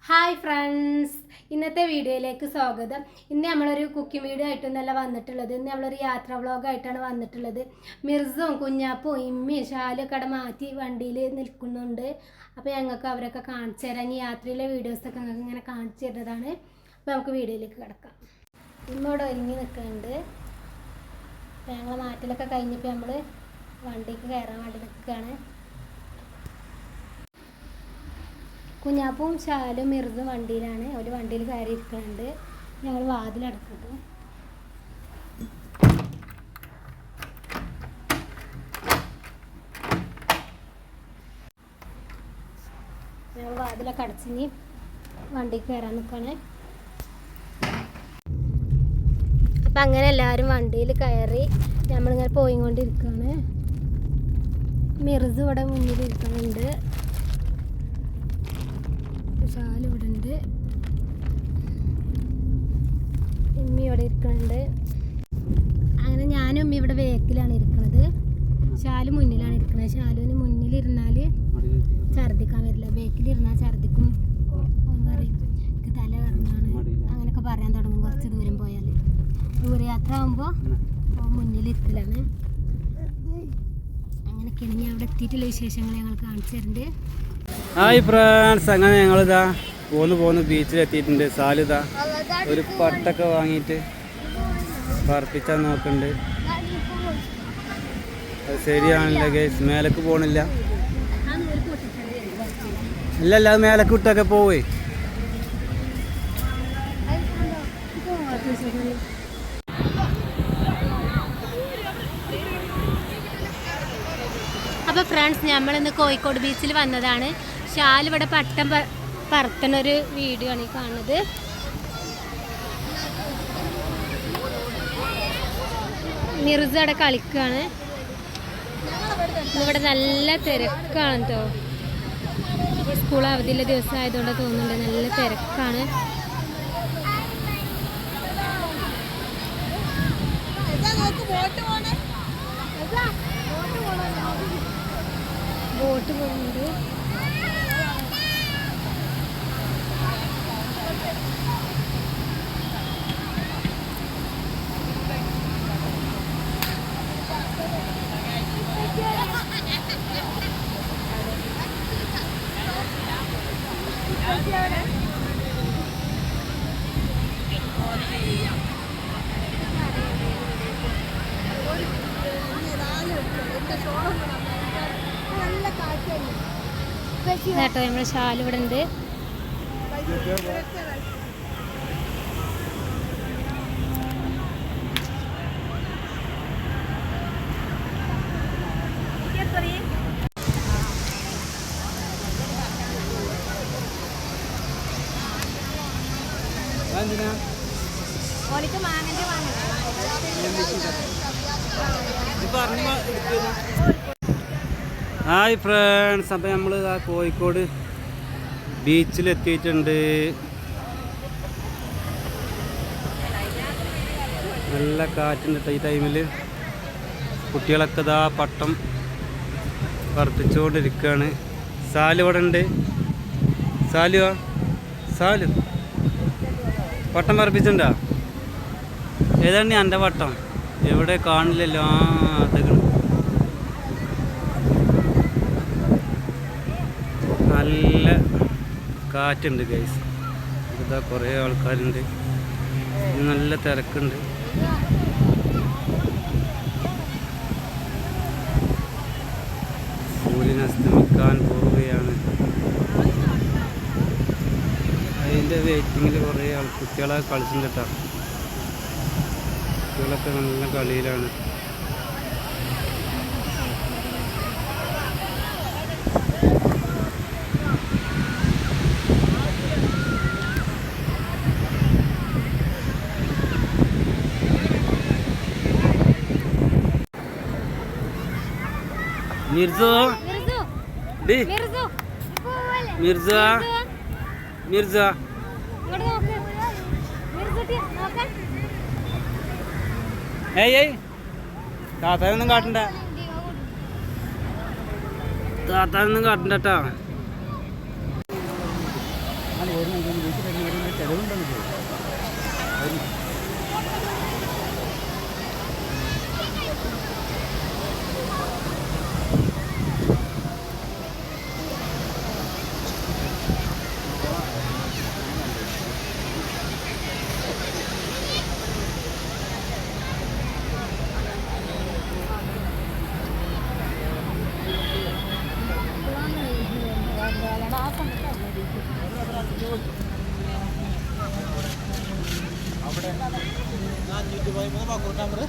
Hi friends, ഇന്നത്തെ വീഡിയോയിലേക്ക് സ്വാഗതം. ഇന്ന് നമ്മളൊരു കുക്കിംഗ് വീഡിയോ ആയിട്ടൊന്നല്ല വന്നിട്ടുള്ളത്. ഇന്ന് നമ്മളൊരു യാത്രാ വ്ളോഗായിട്ടാണ് വന്നിട്ടുള്ളത്. മിർസും കുഞ്ഞാപ്പും ഇമ്മയും ഷാലൊക്കെ അവിടെ മാറ്റി വണ്ടിയിൽ നിൽക്കുന്നുണ്ട്. അപ്പോൾ ഞങ്ങൾക്ക് അവരൊക്കെ കാണിച്ചു തരാം. ഈ യാത്രയിലെ വീഡിയോസൊക്കെ ഞങ്ങൾക്ക് ഇങ്ങനെ കാണിച്ചു തരുന്നതാണ്. അപ്പോൾ നമുക്ക് വീഡിയോയിലേക്ക് കിടക്കാം. ഇമ്മോടെ ഒരുങ്ങി നിൽക്കുന്നുണ്ട്. അപ്പോൾ ഞങ്ങൾ മാറ്റലൊക്കെ കഴിഞ്ഞപ്പോൾ നമ്മൾ വണ്ടിക്ക് കയറാൻ വേണ്ടി നിൽക്കുകയാണ്. കുഞ്ഞാപ്പും ഷാലും മിർസും വണ്ടിയിലാണ്. ഒരു വണ്ടിയിൽ കയറി ഇരിക്കുന്നുണ്ട്. ഞങ്ങൾ വാതിലടക്കട്ടെ. ഞങ്ങൾ വാതിലൊക്കെ അടച്ചിനി വണ്ടിക്ക് കയറാൻ നിൽക്കുകയാണ്. അപ്പം അങ്ങനെ എല്ലാവരും വണ്ടിയിൽ കയറി നമ്മളിങ്ങനെ പോയിക്കൊണ്ടിരിക്കുകയാണ്. മിർസ് ഇവിടെ മുന്നിൽ ഇരിക്കുന്നുണ്ട്. ഷാല് ഇവിടെ ഉണ്ട്. ഉമ്മി ഇവിടെ ഇരിക്കുന്നുണ്ട്. അങ്ങനെ ഞാനും ഉമ്മി ഇവിടെ വേക്കിലാണ് ഇരിക്കുന്നത്. ഷാല് മുന്നിലാണ് ഇരിക്കുന്നത്. ഷാലുവിന് മുന്നിലിരുന്നാൽ ഛർദ്ദിക്കാൻ വരില്ല, ബേക്കിലിരുന്നാൽ ഛർദ്ദിക്കും പറയും. എനിക്ക് തല കറങ്ങാണ് അങ്ങനെയൊക്കെ പറയാൻ തുടങ്ങും. കുറച്ച് ദൂരം പോയാൽ ദൂരയാത്ര ആകുമ്പോൾ മുന്നിലിരിക്കലാണ്. അങ്ങനെയൊക്കെയാണ്. ഞാൻ അവിടെ എത്തിയിട്ടുള്ള വിശേഷങ്ങൾ ഞങ്ങൾ കാണിച്ചു തരുന്നുണ്ട്. ഹായ് ഫ്രണ്ട്സ്, അങ്ങനെ ഞങ്ങളിതാ പോന്ന് ബീച്ചിലെത്തിയിട്ടുണ്ട്. സാലിതാ ഒരു പട്ടൊക്കെ വാങ്ങിയിട്ട് പറപ്പിച്ചാൽ നോക്കുന്നുണ്ട്. അത് ശരിയാണല്ലോ ഗൈസ്, മേലേക്ക് പോകണില്ല. ഇല്ലല്ല, അത് മേലേക്ക് വിട്ടൊക്കെ പോവേ. അപ്പോൾ ഫ്രണ്ട്സ്, നമ്മളിന്ന് കോഴിക്കോട് ബീച്ചിൽ വന്നതാണ്. ഷാൽ ഇവിടെ പട്ടം പറത്തണൊരു വീഡിയോ ആണ് ഈ കാണുന്നത്. മിർസ് അവിടെ കളിക്കുകയാണ്. ഇവിടെ നല്ല തിരക്കാണ് കേട്ടോ. സ്കൂൾ അവധിയുള്ള ദിവസം ആയതുകൊണ്ട് തോന്നുന്നുണ്ട് നല്ല തിരക്കാണ്. ബോട്ട് പോകുന്നുണ്ട്. കേട്ടോ, നമ്മുടെ ഷാൽ ഇവിടെ ഉണ്ട്. ഹായ് ഫ്രണ്ട്സ്, അപ്പം നമ്മൾ ആ കോഴിക്കോട് ബീച്ചിലെത്തിയിട്ടുണ്ട്. നല്ല കാറ്റുണ്ട് ഈ ടൈമിൽ. കുട്ടികളൊക്കെ ഇതാ പട്ടം പറപ്പിച്ചുകൊണ്ടിരിക്കുകയാണ്. സാലു ഇവിടെ ഉണ്ട്. സാലു പട്ടം പറപ്പിച്ചിട്ടുണ്ടോ? ഏതാണ് എൻ്റെ പട്ടം? എവിടെ കാണില്ലല്ലോ. അതൊക്കെ നല്ല കാറ്റുണ്ട് ഗൈസ്. ഇതാ കുറേ ആൾക്കാരുണ്ട്. നല്ല തിരക്കുണ്ട്. സൂര്യൻ അസ്തമിക്കാൻ പോവുകയാണ്. അതിൻ്റെ വെയിറ്റിങ്ങിൽ കുറേ കുട്ടികളെ കളിച്ചിട്ടുണ്ട് കേട്ടോ. കുട്ടികളൊക്കെ നല്ല കളിയിലാണ്. മിർസോ മിർസ ഏയ് താത്താനൊന്നും കാട്ടണ്ട കേട്ടോ. അങ്ങനെ ഓരോന്നും വീട്ടിൽ വരുന്നവരുടെ ചിലവുണ്ടെന്ന് ചോദിച്ചു. അവിടെ 413 നമ്പർ